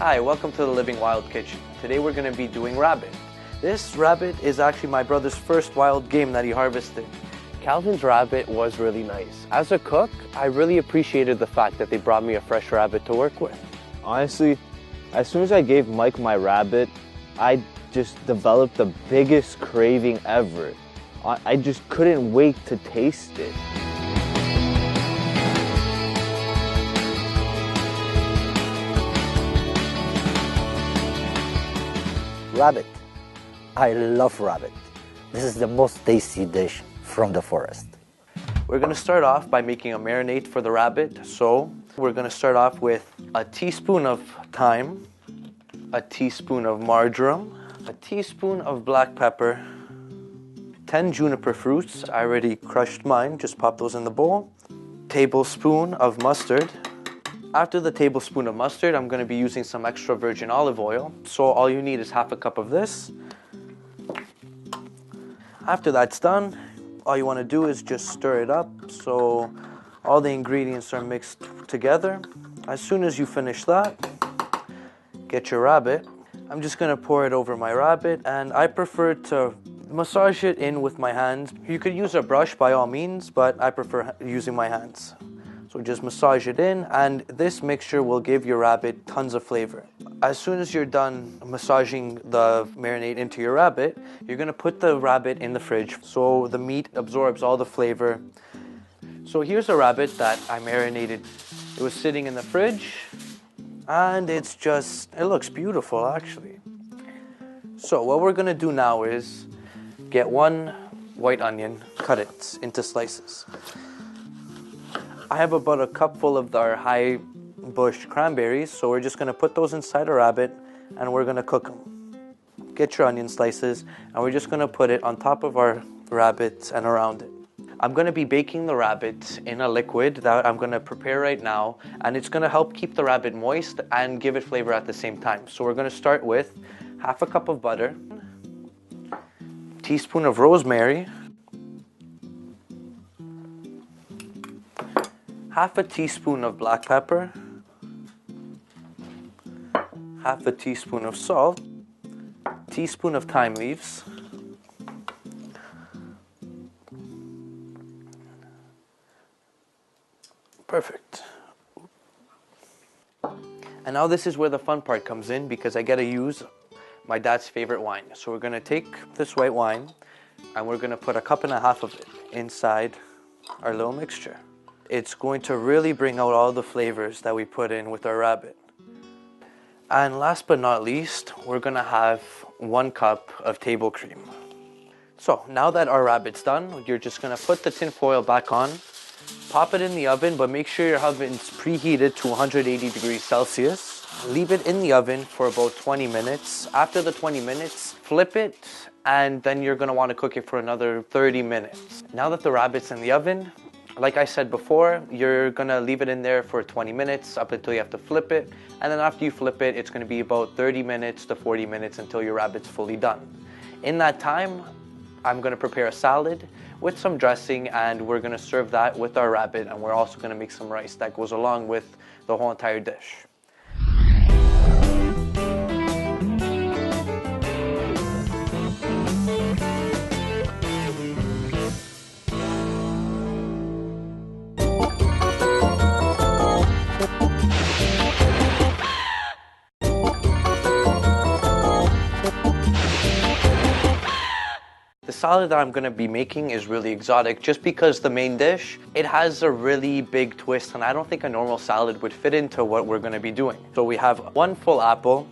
Hi, welcome to the Living Wild Kitchen. Today we're going to be doing rabbit. This rabbit is actually my brother's first wild game that he harvested. Calvin's rabbit was really nice. As a cook, I really appreciated the fact that they brought me a fresh rabbit to work with. Honestly, as soon as I gave Mike my rabbit, I just developed the biggest craving ever. I just couldn't wait to taste it. Rabbit. I love rabbit. This is the most tasty dish from the forest. We're going to start off by making a marinade for the rabbit. So we're going to start off with a teaspoon of thyme, a teaspoon of marjoram, a teaspoon of black pepper, 10 juniper fruits. I already crushed mine, just pop those in the bowl. Tablespoon of mustard. After the tablespoon of mustard, I'm going to be using some extra virgin olive oil. So all you need is half a cup of this. After that's done, all you want to do is just stir it up so all the ingredients are mixed together. As soon as you finish that, get your rabbit. I'm just going to pour it over my rabbit, and I prefer to massage it in with my hands. You could use a brush by all means, but I prefer using my hands. So just massage it in, and this mixture will give your rabbit tons of flavor. As soon as you're done massaging the marinade into your rabbit, you're gonna put the rabbit in the fridge so the meat absorbs all the flavor. So here's a rabbit that I marinated. It was sitting in the fridge, and it looks beautiful actually. So what we're gonna do now is get one white onion, cut it into slices. I have about a cupful of our high bush cranberries, so we're just gonna put those inside a rabbit and we're gonna cook them. Get your onion slices, and we're just gonna put it on top of our rabbit and around it. I'm gonna be baking the rabbit in a liquid that I'm gonna prepare right now, and it's gonna help keep the rabbit moist and give it flavor at the same time. So we're gonna start with half a cup of butter, teaspoon of rosemary, half a teaspoon of black pepper, half a teaspoon of salt, teaspoon of thyme leaves, perfect. And now this is where the fun part comes in, because I gotta use my dad's favorite wine. So we're gonna take this white wine and we're gonna put a cup and a half of it inside our little mixture. It's going to really bring out all the flavors that we put in with our rabbit. And last but not least, we're gonna have 1 cup of table cream. So now that our rabbit's done, you're just gonna put the tin foil back on, pop it in the oven, but make sure your oven's preheated to 180 degrees Celsius. Leave it in the oven for about 20 minutes. After the 20 minutes, flip it, and then you're gonna wanna cook it for another 30 minutes. Now that the rabbit's in the oven, like I said before, you're gonna leave it in there for 20 minutes up until you have to flip it. And then after you flip it, it's gonna be about 30 minutes to 40 minutes until your rabbit's fully done. In that time, I'm gonna prepare a salad with some dressing, and we're gonna serve that with our rabbit, and we're also gonna make some rice that goes along with the whole entire dish. The salad that I'm going to be making is really exotic just because the main dish, it has a really big twist, and I don't think a normal salad would fit into what we're going to be doing. So we have 1 full apple,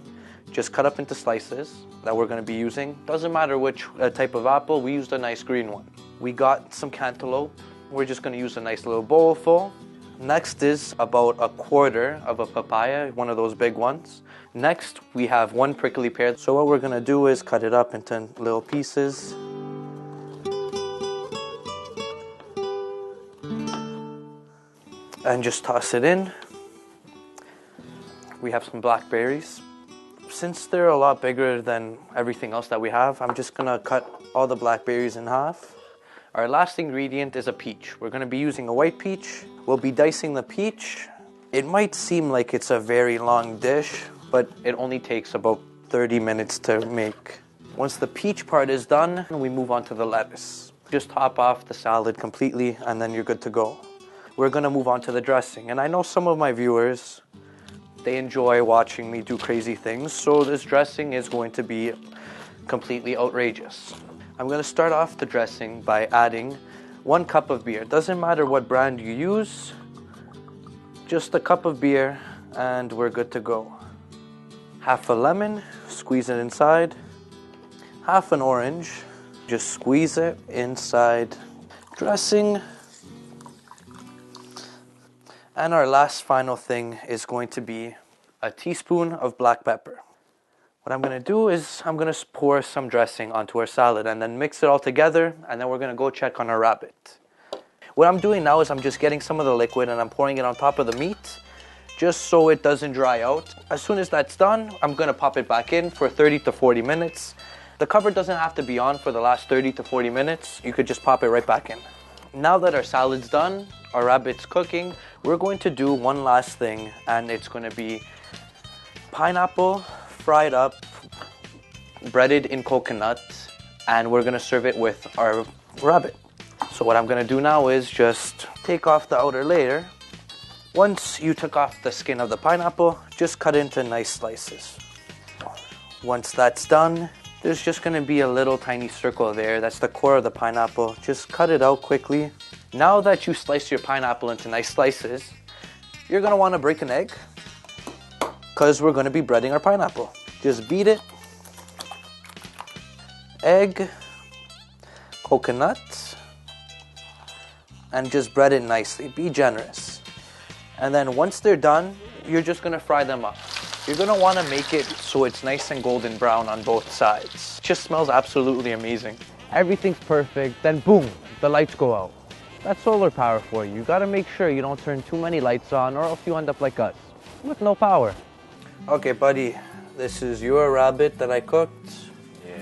just cut up into slices that we're going to be using. Doesn't matter which type of apple, we used a nice green one. We got some cantaloupe. We're just going to use a nice little bowl full. Next is about 1/4 of a papaya, one of those big ones. Next, we have 1 prickly pear. So what we're going to do is cut it up into little pieces. And just toss it in. We have some blackberries. Since they're a lot bigger than everything else that we have, I'm just gonna cut all the blackberries in half. Our last ingredient is a peach. We're gonna be using a white peach. We'll be dicing the peach. It might seem like it's a very long dish, but it only takes about 30 minutes to make. Once the peach part is done, we move on to the lettuce. Just top off the salad completely and then you're good to go. We're gonna move on to the dressing. And I know some of my viewers, they enjoy watching me do crazy things, so this dressing is going to be completely outrageous. I'm gonna start off the dressing by adding 1 cup of beer. Doesn't matter what brand you use, just a cup of beer and we're good to go. Half a lemon, squeeze it inside. Half an orange, just squeeze it inside. Dressing. And our last final thing is going to be a teaspoon of black pepper. What I'm gonna do is I'm gonna pour some dressing onto our salad and then mix it all together, and then we're gonna go check on our rabbit. What I'm doing now is I'm just getting some of the liquid and I'm pouring it on top of the meat, just so it doesn't dry out. As soon as that's done, I'm gonna pop it back in for 30 to 40 minutes. The cover doesn't have to be on for the last 30 to 40 minutes. You could just pop it right back in. Now that our salad's done, our rabbit's cooking, we're going to do one last thing, and it's gonna be pineapple fried up, breaded in coconut, and we're gonna serve it with our rabbit. So what I'm gonna do now is just take off the outer layer. Once you took off the skin of the pineapple, just cut into nice slices. Once that's done, there's just gonna be a little tiny circle there. That's the core of the pineapple. Just cut it out quickly. Now that you slice your pineapple into nice slices, you're gonna wanna break an egg, because we're gonna be breading our pineapple. Just beat it. Egg, coconut, and just bread it nicely. Be generous. And then once they're done, you're just gonna fry them up. You're gonna wanna make it so it's nice and golden brown on both sides. It just smells absolutely amazing. Everything's perfect, then boom, the lights go out. That's solar power for you. You gotta make sure you don't turn too many lights on or else you end up like us, with no power. Okay, buddy, this is your rabbit that I cooked. Yay.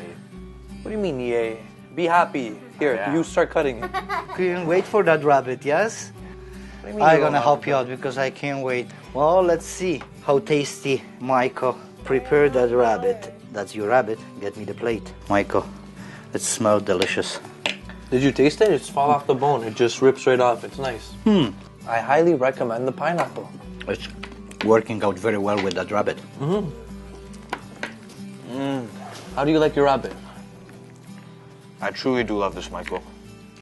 What do you mean, yay? Be happy. Here, Yeah. you start cutting it. Can't wait for that rabbit, yes? What do you mean I'm you don't gonna want help you out because I can't wait. Well, let's see how tasty Michael prepared that rabbit. That's your rabbit. Get me the plate. Michael, it smells delicious. Did you taste it? It's fall off the bone. It just rips right off. It's nice. I highly recommend the pineapple. It's working out very well with that rabbit. How do you like your rabbit? I truly do love this, Michael.